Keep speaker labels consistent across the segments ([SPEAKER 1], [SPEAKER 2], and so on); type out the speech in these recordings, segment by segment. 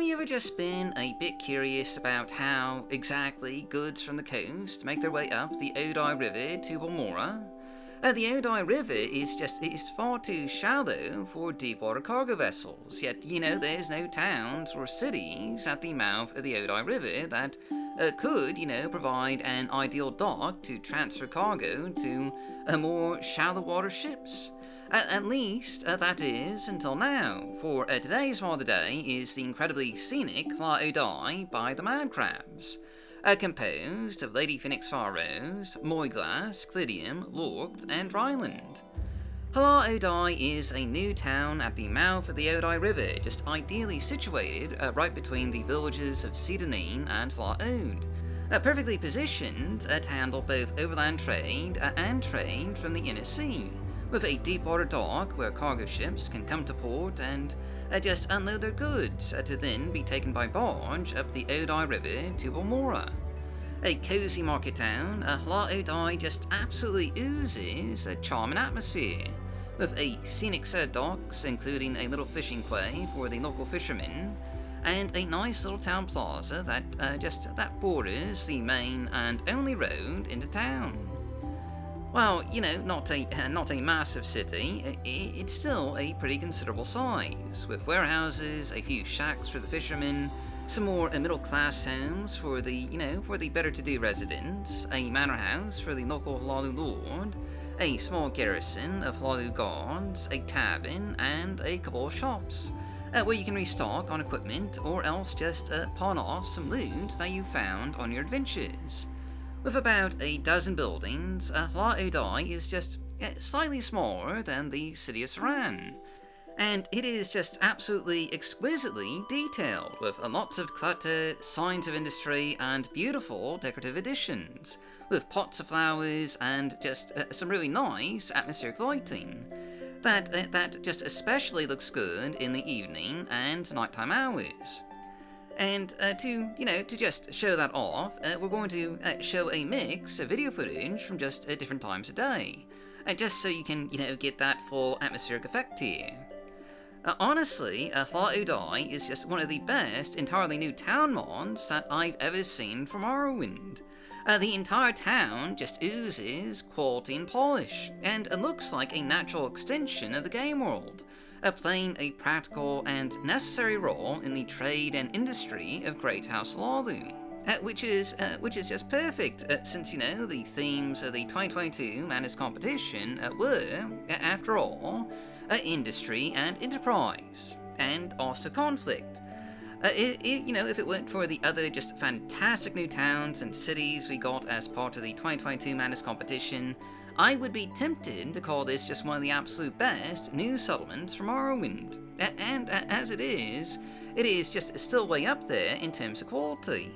[SPEAKER 1] you ever just been a bit curious about how exactly goods from the coast make their way up the Odai River to Balmora? The Odai River is far too shallow for deep-water cargo vessels, yet, there's no towns or cities at the mouth of the Odai River that could, provide an ideal dock to transfer cargo to more shallow-water ships. At least, that is, until now, for today's mod of the day is the incredibly scenic Hla Odai by the Madcrabs, composed of Lady Phoenix Pharaohs, Moyglass, Clidium, Lorth, and Ryland. Hla Odai is a new town at the mouth of the Odai River, just ideally situated right between the villages of Seyda, Neen, and Hla Oadai. Perfectly positioned to handle both overland trade and trade from the inner sea, with a deep-water dock where cargo ships can come to port and just unload their goods to then be taken by barge up the Odai River to Balmora. A cozy market town, Hla Odai just absolutely oozes a charming atmosphere, with a scenic set of docks including a little fishing quay for the local fishermen, and a nice little town plaza that borders the main and only road into town. Well, not a massive city, it's still a pretty considerable size, with warehouses, a few shacks for the fishermen, some more middle-class homes for the better-to-do residents, a manor house for the local Hlaalu lord, a small garrison of Hlaalu guards, a tavern, and a couple of shops, where you can restock on equipment or else just pawn off some loot that you found on your adventures. With about a dozen buildings, Hla Odai is just slightly smaller than the city of Saran. And it is just absolutely exquisitely detailed, with lots of clutter, signs of industry, and beautiful decorative additions, with pots of flowers and just some really nice atmospheric lighting. That just especially looks good in the evening and nighttime hours. And to just show that off, we're going to show a mix of video footage from just different times of day, just so you can, get that full atmospheric effect here. Honestly, Hla Odai is just one of the best entirely new town mods that I've ever seen from Morrowind. The entire town just oozes quality and polish, and it looks like a natural extension of the game world, playing a practical and necessary role in the trade and industry of Great House Hlaalu, which is just perfect, since the themes of the 2022 Madness Competition were, after all, industry and enterprise, and also conflict. If it weren't for the other just fantastic new towns and cities we got as part of the 2022 Madness Competition, I would be tempted to call this just one of the absolute best new settlements from Morrowind. And as it is just still way up there in terms of quality.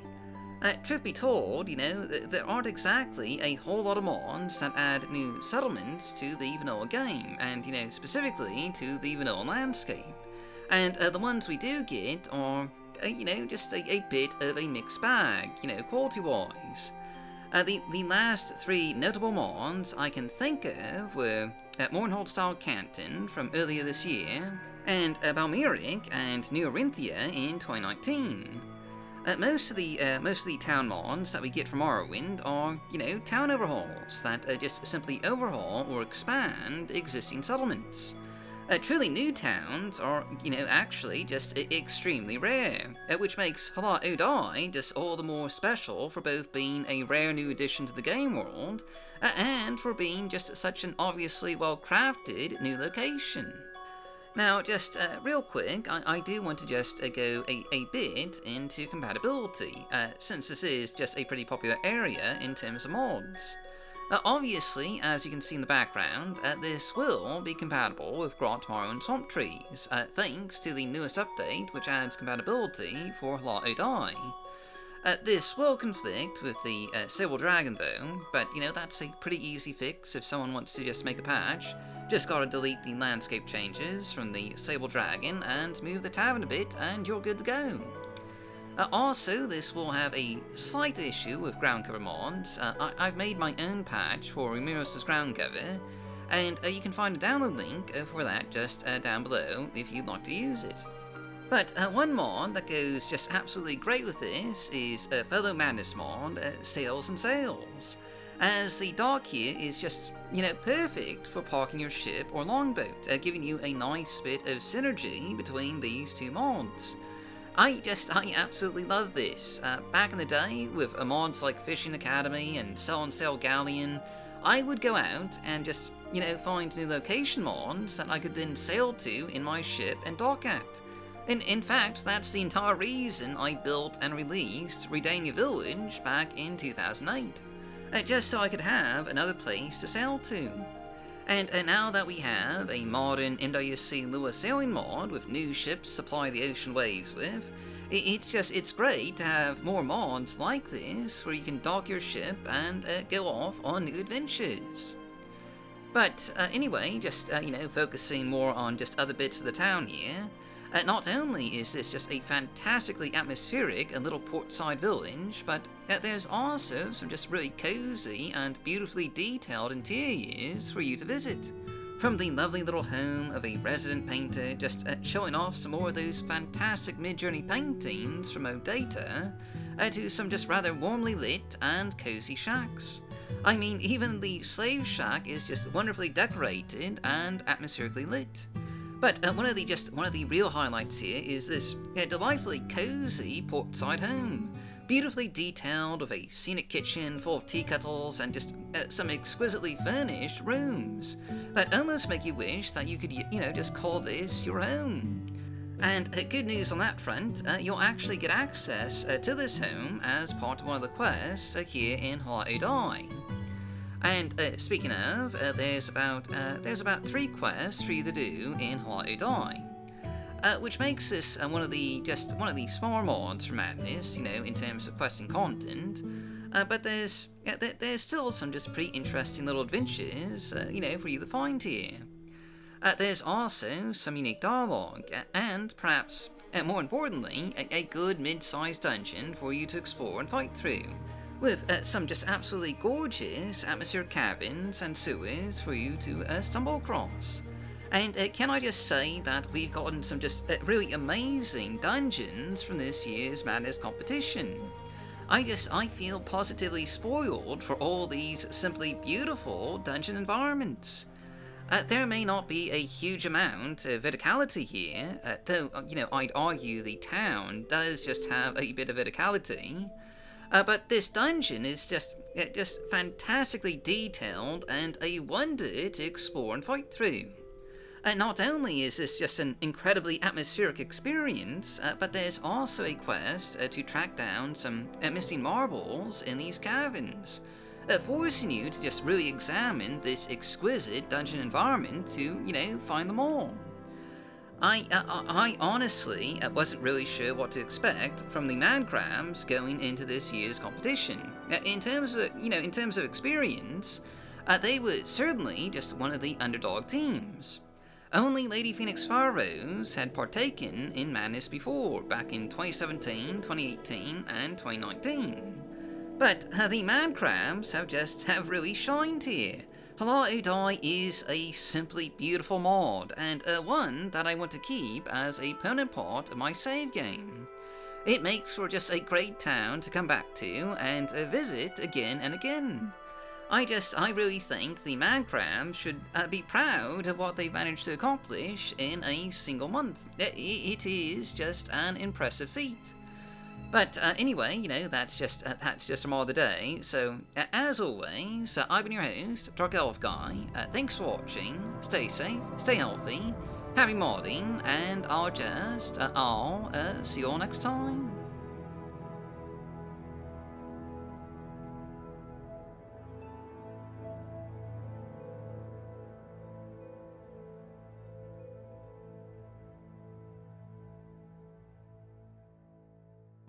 [SPEAKER 1] Truth be told, there aren't exactly a whole lot of mods that add new settlements to the vanilla game, and, specifically to the vanilla landscape. And the ones we do get are, just a bit of a mixed bag, quality-wise. The last three notable mods I can think of were Mournhold-style Canton from earlier this year, and Balmeric and New Orinthia in 2019. Most of the town mods that we get from Morrowind are, town overhauls that just simply overhaul or expand existing settlements. Truly new towns are, actually just extremely rare, which makes Hla Odai just all the more special for both being a rare new addition to the game world, and for being just such an obviously well-crafted new location. Now, just real quick, I do want to just go a bit into compatibility, since this is just a pretty popular area in terms of mods. Obviously, as you can see in the background, this will be compatible with Grot, Marrow, and Swamp Trees, thanks to the newest update which adds compatibility for Hla Odai. This will conflict with the Sable Dragon though, but that's a pretty easy fix if someone wants to just make a patch. Just gotta delete the landscape changes from the Sable Dragon and move the tavern a bit and you're good to go. Also, this will have a slight issue with ground cover mods. I've made my own patch for Ramiros' ground cover, and you can find a download link for that just down below if you'd like to use it. But one mod that goes just absolutely great with this is a fellow Madness mod, Sails and Sails, as the dock here is just, perfect for parking your ship or longboat, giving you a nice bit of synergy between these two mods. I absolutely love this. Back in the day, with mods like Fishing Academy and Sail and Sail Galleon, I would go out and just, find new location mods that I could then sail to in my ship and dock at. In fact, that's the entire reason I built and released Redania Village back in 2008, just so I could have another place to sail to. And now that we have a modern MWC Lua sailing mod with new ships to supply the ocean waves with, it's great to have more mods like this where you can dock your ship and go off on new adventures. But anyway, just focusing more on just other bits of the town here. Not only is this just a fantastically atmospheric and little portside village, but there's also some just really cozy and beautifully detailed interiors for you to visit. From the lovely little home of a resident painter just showing off some more of those fantastic mid-journey paintings from Odai, to some just rather warmly lit and cozy shacks. I mean, even the slave shack is just wonderfully decorated and atmospherically lit. But one of the real highlights here is this delightfully cozy portside home, beautifully detailed with a scenic kitchen full of tea kettles and just some exquisitely furnished rooms that almost make you wish that you could, just call this your home. And good news on that front, you'll actually get access to this home as part of one of the quests here in Hla Odai. And speaking of, there's about 3 quests for you to do in Hla Odai, which makes this one of the smaller mods for Madness, in terms of questing content. But there's still some just pretty interesting little adventures, for you to find here. There's also some unique dialogue, and perhaps more importantly, a good mid-sized dungeon for you to explore and fight through, with some just absolutely gorgeous atmospheric caverns and sewers for you to stumble across. And can I just say that we've gotten some just really amazing dungeons from this year's Madness competition. I feel positively spoiled for all these simply beautiful dungeon environments. There may not be a huge amount of verticality here, though, I'd argue the town does just have a bit of verticality. But this dungeon is just fantastically detailed and a wonder to explore and fight through. Not only is this just an incredibly atmospheric experience, but there's also a quest to track down some missing marbles in these caverns, forcing you to just really examine this exquisite dungeon environment to, find them all. I honestly wasn't really sure what to expect from the Madcrabs going into this year's competition. In terms of experience, they were certainly just one of the underdog teams. Only Lady Phoenix Pharaohs had partaken in Madness before, back in 2017, 2018, and 2019. But the Madcrabs have really shined here. Hla Odai is a simply beautiful mod, and one that I want to keep as a permanent part of my save game. It makes for just a great town to come back to and visit again and again. I really think the Madcrabs should be proud of what they managed to accomplish in a single month. It is just an impressive feat. But anyway, that's just a mod of the day. So as always, I've been your host, Dark Elf Guy. Thanks for watching. Stay safe, stay healthy, happy modding, and I'll see you all next time.